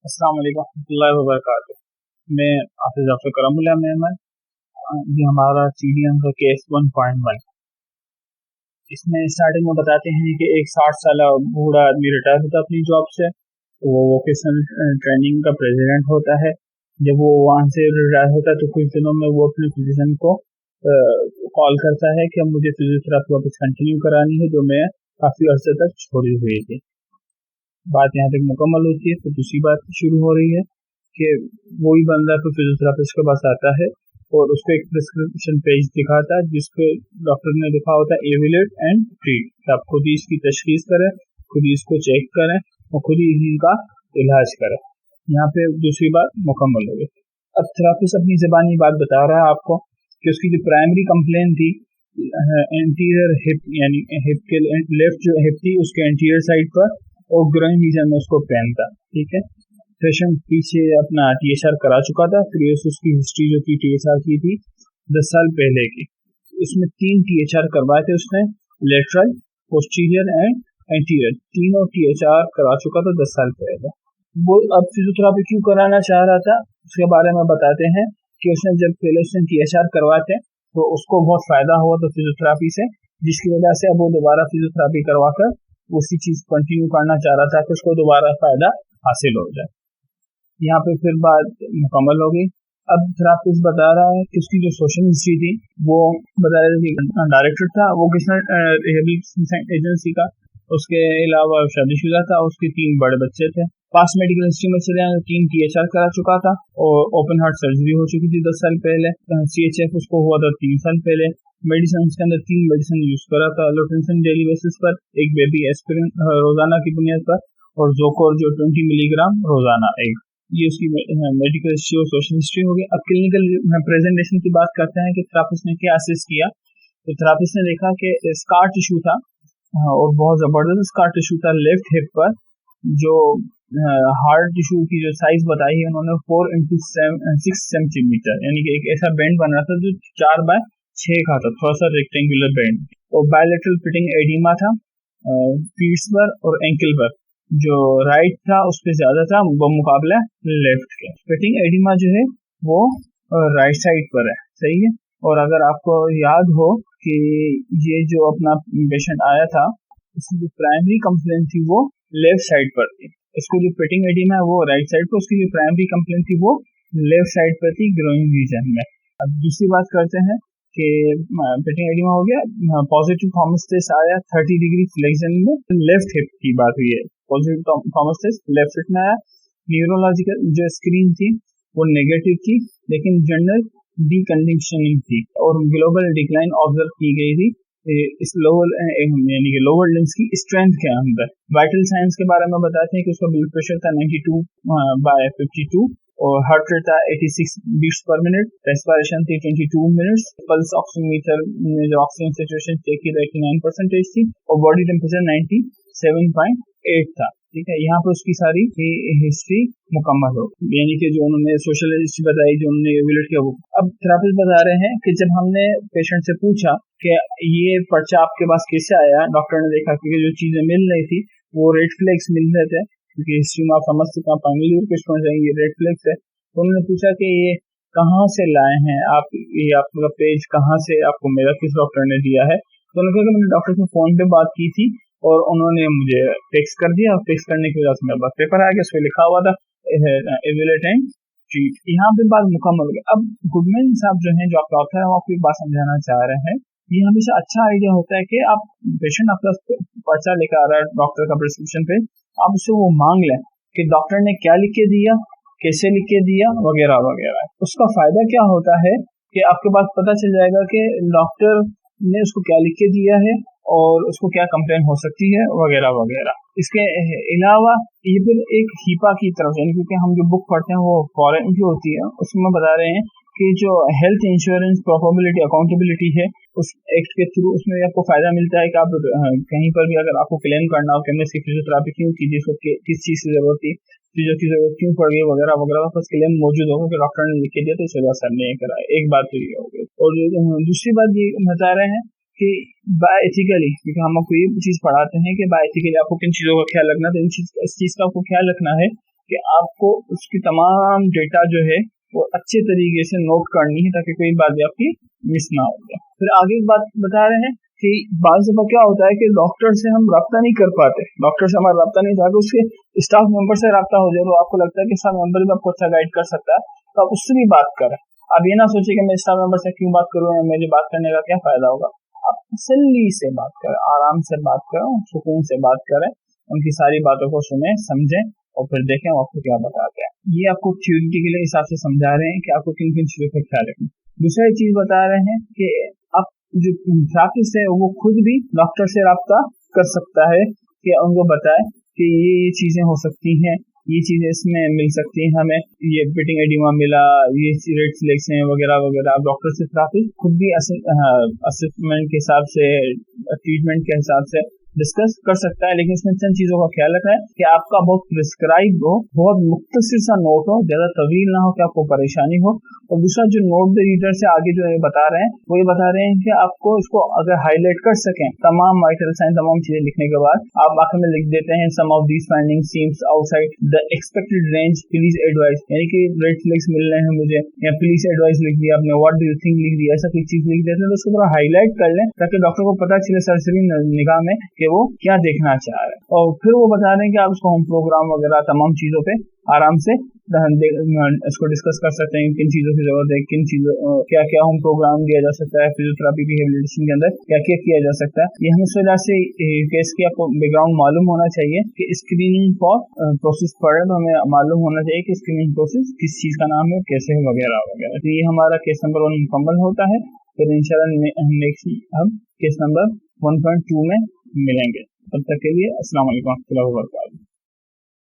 अस्सलाम वालेकुम रहमतुल्लाहि व बरकातुहू। मैं हाफिज जाफर करमुल्लाह मेमन। ये हमारा CDM का केस 1.1। इसमें स्टार्टिंग में बताते हैं कि एक 60 साल बूढ़ा आदमी रिटायर होता है अपनी जॉब से, तो वो वोकेशनल ट्रेनिंग का प्रेसिडेंट होता है। जब वो वहाँ से रिटायर होता है तो कुछ दिनों में वो अपने फिजिशियन को कॉल करता है कि अब मुझे फिजियोथेरेपी वापस कंटिन्यू करानी है, जो मैं काफ़ी अर्से तक छोड़ी हुई थी। बात यहाँ तक मुकम्मल होती है तो दूसरी बात शुरू हो रही है कि वही बंदा तो फिजियोथेरेपिस्ट के पास आता है और उसको एक प्रिस्क्रिप्शन पेज दिखाता है जिसपे डॉक्टर ने लिखा होता है एवेल्यूएट एंड ट्रीट। आप खुद ही इसकी तशखीस करें, खुद ही इसको चेक करें और खुद ही इनका इलाज करें। यहाँ पे दूसरी बात मुकम्मल हो गई। अब थेरेपिस्ट अपनी ज़बानी बात बता रहा है आपको कि उसकी जो प्राइमरी कंप्लेन थी एंटीरियर हिप, यानी हिप के लेफ्ट जो हिप थी उसके एंटीरियर साइड पर और ग्रोइन रीजन में उसको पेन था। ठीक है, पेशेंट पीछे अपना THR करा चुका था। प्रीवियस उसकी हिस्ट्री जो थी THR की थी 10 साल पहले की। इसमें 3 THR करवाए थे उसने, लेटरल, पोस्टीरियर एंड एंटीरियर, तीनों THR करा चुका था 10 साल पहले। वो अब फिजियोथेरेपी क्यों कराना चाह रहा था उसके बारे में बताते हैं कि उसने जब पहले उसने THR करवाए थे तो उसको बहुत फायदा हुआ था फिजियोथेरेपी से, जिसकी वजह से अब वो दोबारा फिजियोथेरेपी करवाकर उसी चीज कंटिन्यू करना चाह रहा था कि उसको दोबारा फायदा हासिल हो जाए। यहाँ पे फिर बात मुकम्मल हो गई। अब थेरेपिस्ट बता रहा है कि उसकी जो सोशल हिस्ट्री थी वो बता रहा था कि डायरेक्टर था वो वोकेशनल रिहेबिलिटेशन एजेंसी का, उसके अलावा शादीशुदा था, उसके 3 बड़े बच्चे थे। पास मेडिकल हिस्ट्री में चले 3 THR करा चुका था और ओपन हार्ट सर्जरी हो चुकी थी 10 साल पहले। CHF उसको हुआ था 3 साल पहले। मेडिसिन के अंदर 3 मेडिसिन यूज करा था, लोटेंसिन डेली बेसिस पर, एक बेबी एस्पिरिन रोजाना की बुनियाद पर और जोकोर जो 20 मिलीग्राम रोजाना एक। ये उसकी मेडिकल हिस्ट्री और सोशल हिस्ट्री हो गई। अब क्लिनिकल प्रेजेंटेशन की बात करते हैं कि थेरेपिस्ट ने क्या असेस किया। तो थेरेपिस्ट ने देखा कि स्कार टिश्यू था और बहुत जबरदस्त स्कार टिश्यू था लेफ्ट हिप पर, जो हार्ट टिश्यू की जो साइज बताई है उन्होंने 4x6 सेंटीमीटर, यानी कि एक ऐसा बैंड बना था जो 4x6 का था, थोड़ा सा रेक्टेंगुलर बैंड। और बायलेटरल फिटिंग एडिमा था फीट्स पर और एंकल पर, जो राइट था उस पर ज्यादा था मुकाबला लेफ्ट के। फिटिंग एडिमा जो है वो राइट साइड पर है, सही है। और अगर आपको याद हो कि ये जो अपना पेशेंट आया था उसकी जो प्राइमरी कंप्लेन थी वो लेफ्ट साइड पर थी, इसको जो फिटिंग एडिमा है वो राइट साइड पर, उसकी जो प्राइमरी कंप्लेन थी वो लेफ्ट साइड पर थी ग्रोइंग रीजन में। अब दूसरी बात करते हैं कि फिटिंग एडिमा हो गया, पॉजिटिव थॉमस टेस्ट आया 30 डिग्री फ्लेक्शन में, लेफ्ट हिप की बात हुई है, positive Thomas test left hip में आया। न्यूरोलॉजिकल जो स्क्रीन थी वो नेगेटिव थी लेकिन जनरल डीकंडीशनिंग थी और ग्लोबल डिक्लाइन ऑब्जर्व की गई थी इस लोअर यानी कि लोअर लिम्स की स्ट्रेंथ के अंदर। वाइटल साइंस के बारे में बताते हैं कि उसका ब्लड प्रेशर था 92/52 और हार्ट रेट था 86 बीट्स पर मिनट, रेस्पिरेशन थी 22 मिनट्स, पल्स ऑक्सीमीटर में जो ऑक्सीजन सिचुएशन चेक की 89% थी और बॉडी टेम्परेचर 97.8 था। ठीक है, यहाँ पर उसकी सारी हिस्ट्री मुकम्मल हो, यानी कि जो उन्होंने सोशल हिस्ट्री बताई, जो उन्होंने एवेल्यूएट किया वो। अब थेरेपिस्ट बता रहे हैं कि जब हमने पेशेंट से पूछा कि ये पर्चा आपके पास कैसे आया, डॉक्टर ने देखा कि जो चीजें मिल रही थी वो रेड फ्लैग्स मिल रहे थे, क्योंकि हिस्ट्री में आप समझ सकते हैं फाइनली कुछ ये रेड फ्लैग्स है। तो उन्होंने पूछा कि ये कहाँ से लाए हैं आप, ये आपका पेज कहाँ से आपको मेरा किस डॉक्टर ने दिया है। तो उन्होंने कहा कि मैंने डॉक्टर से फोन पे बात की थी और उन्होंने मुझे टेक्स्ट कर दिया, और टेक्स्ट करने की वजह से मेरे पास पेपर आ गया, उसमें लिखा हुआ था एवेल्यूएट एंड ट्रीट। यहाँ पे बात मुकम्मल हो गई। अब गुडमैन साहब जो हैं, जो आप डॉक्टर हैं, वो आपको एक बात समझाना चाह रहे हैं। ये हमेशा अच्छा आइडिया होता है कि आप पेशेंट आपका पर्चा लेकर आ रहा है डॉक्टर का प्रिस्क्रिप्शन पे, आप उससे वो मांग लें कि डॉक्टर ने क्या लिख के दिया, कैसे लिख के दिया, वगैरह वगैरह। उसका फायदा क्या होता है कि आपके पास पता चल जाएगा कि डॉक्टर ने उसको क्या लिख के दिया है और उसको क्या कंप्लेन हो सकती है, वगैरह वगैरह। इसके अलावा ये फिर एक हीपा की तरफ, यानी क्योंकि हम जो बुक पढ़ते हैं वो फॉरेन की होती है, उसमें बता रहे हैं कि जो हेल्थ इंश्योरेंस प्रोफेबिलिटी अकाउंटेबिलिटी है उस एक्ट के थ्रू उसमें आपको फायदा मिलता है कि आप कहीं पर भी अगर आपको क्लेम करना हो कि हमने इसकी फिजियोथेरेपी क्यों की, जिसको किस चीज की जरूरत थी, चीजों की जरूरत क्यों पड़ गई, वगैरह वगैरह, बस क्लेम मौजूद होगा कि डॉक्टर ने लिख के दिया तो इस वजह से हमने कराया। एक बात तो ये हो गई। और दूसरी बात ये बता रहे हैं कि बायोएथिकली, क्योंकि हम आपको ये चीज पढ़ाते हैं कि बायोएथिकली आपको किन चीजों का ख्याल रखना है, तो इस चीज का आपको ख्याल रखना है कि आपको उसकी तमाम डेटा जो है वो अच्छे तरीके से नोट करनी है ताकि कोई बात आपकी मिस ना हो जाए। फिर आगे एक बात बता रहे हैं कि बाज़ दफ़ा क्या होता है कि डॉक्टर से हम रब्ता नहीं कर पाते, डॉक्टर से हमारा रब्ता नहीं था, उसके स्टाफ मेंबर से रब्ता हो जाए तो आपको लगता है कि स्टाफ मेंबर भी आपको अच्छा गाइड कर सकता है, तो आप उससे भी बात करें। आप ये ना सोचिए कि मैं स्टाफ मेंबर से क्यों बात करूँ, मुझे बात करने का क्या फायदा होगा। आप तसल्ली से बात करें, आराम से बात करें, सुकून से बात करें, उनकी सारी बातों को सुने, समझें और फिर देखें वो आपको क्या बताते हैं। ये आपको थ्योरी के लिए हिसाब से समझा रहे हैं कि आपको किन किन चीज़ों का ख्याल रखना। दूसरा एक चीज़ बता रहे हैं कि आप जो थेरेपिस्ट है वो खुद भी डॉक्टर से रब्ता कर सकता है कि उनको बताए कि ये चीज़ें हो सकती हैं, ये चीज़ें इसमें मिल सकती हैं, हमें ये पिटिंग एडिमा मिला, ये रेड फ्लैग्स हैं वगैरह वगैरह। आप डॉक्टर से थेरेपिस्ट खुद भी असेसमेंट के हिसाब से, ट्रीटमेंट के हिसाब से डिस्कस कर सकता है, लेकिन इसमें चंद चीज़ों का ख्याल रखना है कि आपका बहुत प्रिस्क्राइब हो, बहुत मुख्तसर सा नोट हो, ज़्यादा तवील ना हो कि आपको परेशानी हो। और दूसरा जो नोट द रीडर से आगे जो बता रहे हैं वो ये बता रहे हैं कि आपको इसको अगर हाईलाइट कर सकें तमाम वाइटल साइन, तमाम चीज़ें लिखने के बाद आप आखिर में लिख देते हैं some of these findings seems outside the expected range, please advise, यानी कि रेड फ्लैग्स मिल रहे हैं मुझे, या प्लीज एडवाइस लिख दिया आपने, व्हाट डू यू थिंक लिख दिया, ऐसा कोई चीज़ लिख देते हैं तो उसको थोड़ा हाईलाइट कर लें ताकि डॉक्टर को पता चले सरसरी निगाह में कि वो क्या देखना चाह रहे हैं। और फिर वो बता रहे हैं कि आप उसको होम प्रोग्राम वगैरह तमाम चीज़ों पे आराम से इसको डिस्कस कर सकते हैं, किन चीज़ों की जरूरत है, किन चीज़ों क्या क्या होम प्रोग्राम दिया जा सकता है, फिजियोथेरेपी रिहेबिलिटेशन के अंदर क्या क्या किया जा सकता है। ये हम इस वजह से केस की आपको बैकग्राउंड मालूम होना चाहिए कि स्क्रीनिंग फॉर प्रोसेस पढ़े तो हमें मालूम होना चाहिए कि स्क्रीनिंग प्रोसेस किस चीज़ का नाम है, कैसे है वगैरह वगैरह। तो ये हमारा केस नंबर 1 मुकम्मल होता है। फिर इंशाल्लाह नेक्स्ट हम केस नंबर 1.2 में मिलेंगे। तब तक के लिए अस्सलाम वालेकुम रहमतुल्लाहि व बरकातहू।